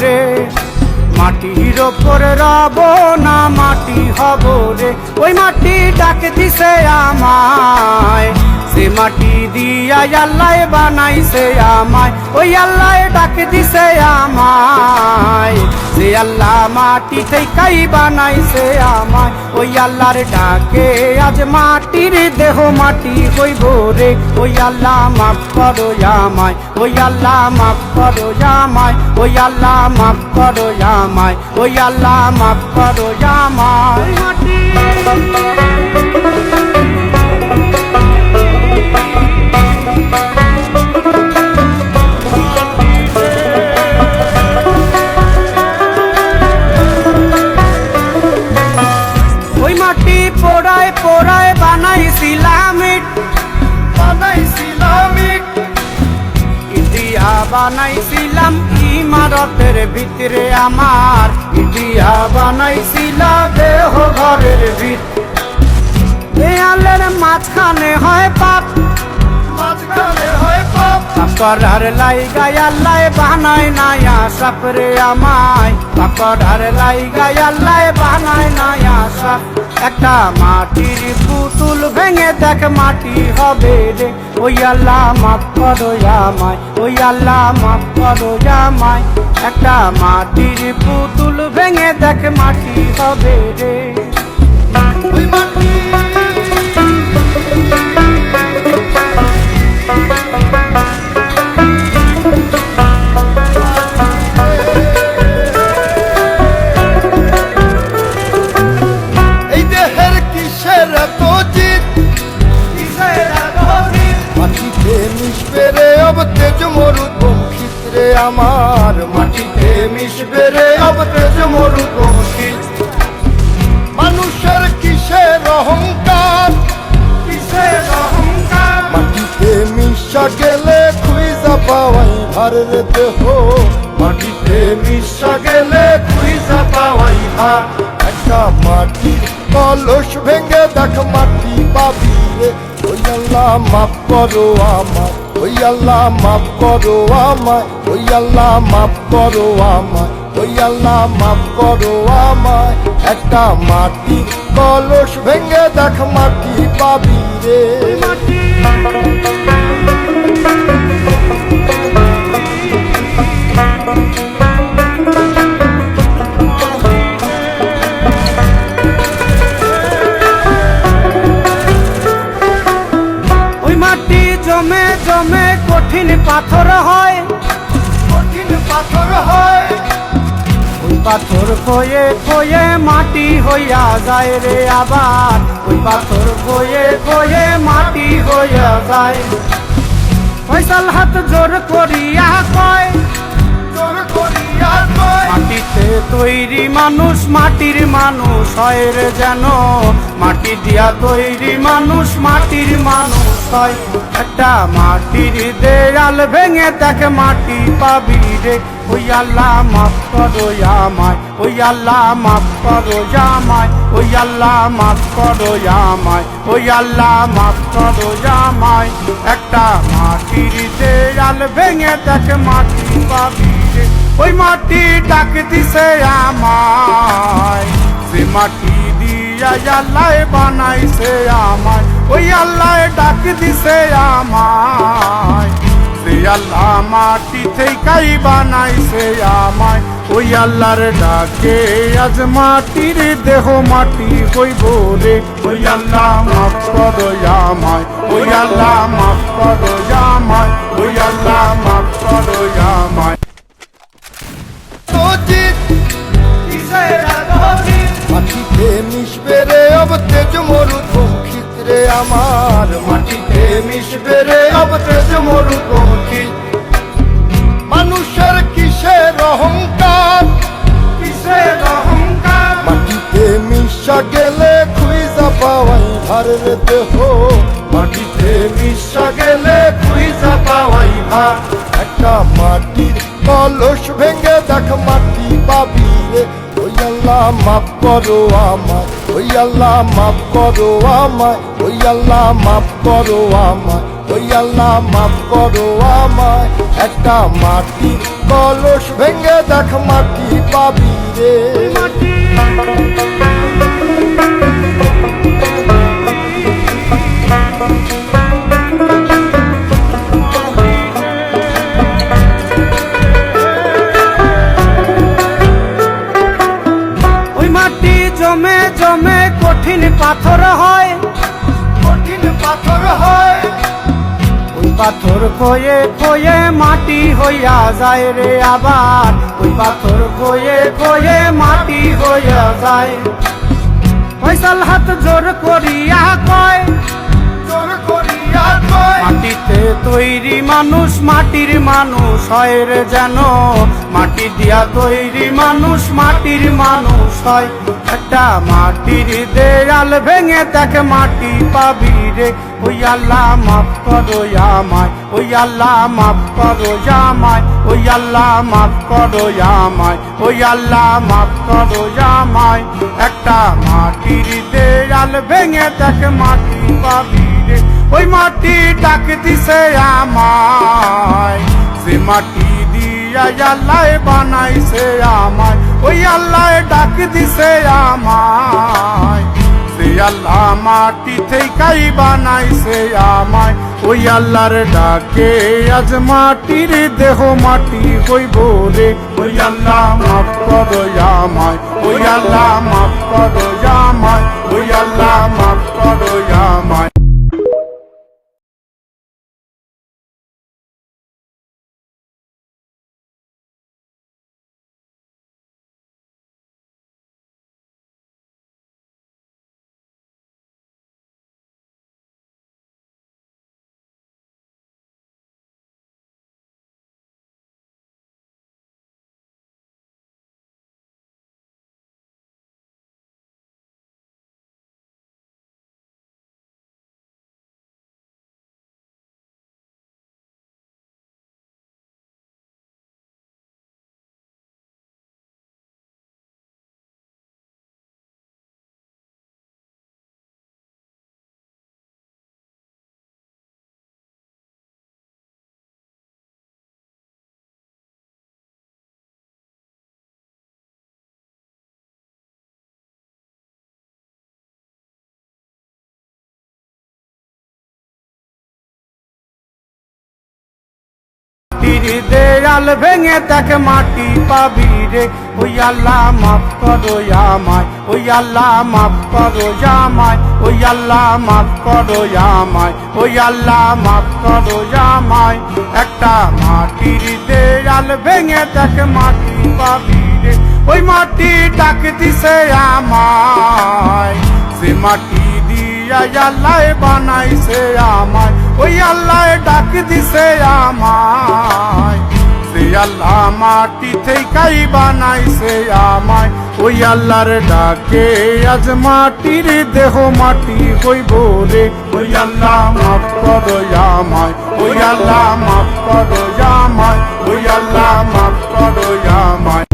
রে, মাটির ওপরে রব না মাটি হব রে। ওই মাটি ডাক দিছে আমায়, সে মাটি দিয়া আল্লাহ বানাইছে আমায়। ওই আল্লাহ ডাক দিছে আমায়, সে আল্লাহ মাটি থেকেই বানাইছে আমায়। ওই আল্লাহর ডাকে আজ মাটির দেহ মাটি হইব রে। ওই আল্লাহ মাফ করো আমায়, ওই আল্লাহ মাফ করো আমায়, ওই আল্লাহ মাফ করো আমায়, ওই আল্লাহ মাফ করো আমায়। ওই মাটি পোড়ায় পোড়ায় বানাইছিলাম ইট, ইটিয়া বানাইছিলাম ইমারতের ভিতরে আমার, ইটিয়া বানাইছিল দেহ ঘরের ভিত। দেয়ালের মাঝখানে হয় পাপ, পাকড়ার লাইগায় আল্লাহ বানায় নাই আশাপ রে আমায়, পাকড়ার লাইগায় আল্লাহ বানায় নাই আশাপ। একটা মাটির পুতুল ভেঙে দেখ মাটি হবে রে। ওই আল্লাহ মাফ করো আমায়, ওই আল্লাহ মাফ করো আমায়। একটা মাটির পুতুল ভেঙে দেখ মাটি হবে রে। ওই মাটি আমার, মাটিতে মিশবে রে অব তেজ মরুভূমির। মানুষের কিসের অহংকার, কিসের অহংকার, মাটিতে মিশা গেলে খুঁজা পাওয়াই ভারের দেহ, মাটিতে মিশা গেলে খুঁজা পাওয়াই ভার। একটা মাটির কলস ভেঙে দেখ মাটি পাবি রে। ওই আল্লাহ মাফ করো আমায়, ওই আল্লাহ মাফ করো আমায়, ওই আল্লাহ মাফ করো আমায়, ওই আল্লাহ মাফ করো আমায়। একটা মাটির কলস ভেঙে দেখ মাটি পাবি রে। জমে জমে কঠিন পাথর হয়, কঠিন পাথর হয়। ওই পাথর কয়ে কয়ে মাটি হইয়া যায় রে আবার, ওই পাথর কয়ে কয়ে মাটি হইয়া যায়। ফয়সাল হাত জোর করিয়া কয়, জোর করিয়া কয়, মাটিতে তৈরি মানুষ মাটির মানুষ হয় রে যেন, মাটি দিয়া তৈরি মানুষ মাটির মানুষ হয়। একটা মাটির দেয়াল ভেঙে দেখ মাটি পাবি রে। ওই আল্লাহ মাফ করো আমায়, ওই আল্লাহ মাফ করো আমায়, ওই আল্লাহ মাফ করো আমায়, ওই আল্লাহ মাফ করো আমায়। একটা মাটির দেয়াল ভেঙে দেখ মাটি পাবি রে। ওই মাটি ডাক দিছে আমায়, সে মাটি দিয়া আল্লাহ বানাইছে আমায়। ওই আল্লাহ ডাক দিছে আমায়, সে আল্লাহ মাটি থেকেই বানাইছে আমায়। ওই আল্লাহর ডাকে আজ মাটির দেহ মাটি হইব রে। ওই আল্লাহ মাফ করো আমায়, ওই আল্লাহ মাফ করো আমায়, ওই আল্লাহ মাফ করো আমায়। মাটিতে মিশবে রে অব তেজ মরুভূমির রে আমার, মাটিতে মিশবে রে অব তেজ মরুভূমির। মানুষের কিসের অহংকার, কিসের অহংকার, মাটিতে মিশা গেলে খুঁজা পাওয়াই ভারের দেহ, মাটিতে মিশা গেলে খুঁজা পাওয়াই ভার। একটা মাটির কলস ভেঙে দেখ মাটি পাবি রে। ওই আল্লাহ মাফ করো আমায়, ওই আল্লাহ মাফ করো আমায়, ওই আল্লাহ মাফ করো আমায়, ওই আল্লাহ মাফ করো আমায়। একটা মাটির কলস ভেঙে দেখ মাটি পাবি রে। ওই মাটি জমে জমে কঠিন পাথর হয়, কঠিন পাথর হয়। ওই পাথর কয়ে কয়ে মাটি হইয়া যায় রে আবার, ওই পাথর কয়ে কয়ে মাটি হইয়া যায়। ফয়সাল হাত জোর করিয়া কয়, জোর করিয়া কয়, মাটিতে তৈরি মানুষ মাটির মানুষ হয় রে যেন, মাটি দিয়া তৈরি মানুষ মাটির মানুষ হয়। একটা মাটির দেয়াল ভেঙে দেখ মাটি পাবি রে। ওই আল্লাহ মাফ করো আমায়, ওই আল্লাহ মাফ করো আমায়, ওই আল্লাহ মাফ করো আমায়, ওই আল্লাহ মাফ করো আমায়। একটা মাটির দেয়াল ভেঙে দেখ মাটি পাবি রে। ওই মাটি ডাক দিছে আমায়, সে মাটি দিয়া আল্লাহ বানাইছে আমায়, ওই আল্লাহ ডাক দিছে আমায়, সে আল্লাহ মাটি থেকেই বানাইছে আমায়। ওই আল্লাহর ডাকে আজ মাটির দেহ মাটি হইব রে। ওই আল্লাহ মাফ করো আমায়, ওই আল্লাহ মাফ করো আমায়, ওই আল্লাহ মাফ করো আমায়। মাটির দেয়াল ভেঙে দেখ মাটি পাবি রে। ওই আল্লাহ মাফ করো আমায়, ওই আল্লাহ মাফ করো আমায়, ওই আল্লাহ মাফ করো আমায়, ওই আল্লাহ মাফ করো আমায়। একটা মাটির দেয়াল ভেঙে দেখ মাটি পাবি রে। ওই মাটি ডাক দিছে আমায়, সে মাটি দিয়া আল্লাহ বানাইছে আমায়, ওই আল্লাহ ডাক দিছে আমায়, সে আল্লাহ মাটি থেকেই বানাইছে আমায়। ওই আল্লাহর ডাকে আজ মাটির দেহ মাটি হইব রে। ওই আল্লাহ মাফ করো আমায়, ওই আল্লাহ মাফ করো আমায়, ওই আল্লাহ মাফ করো আমায়।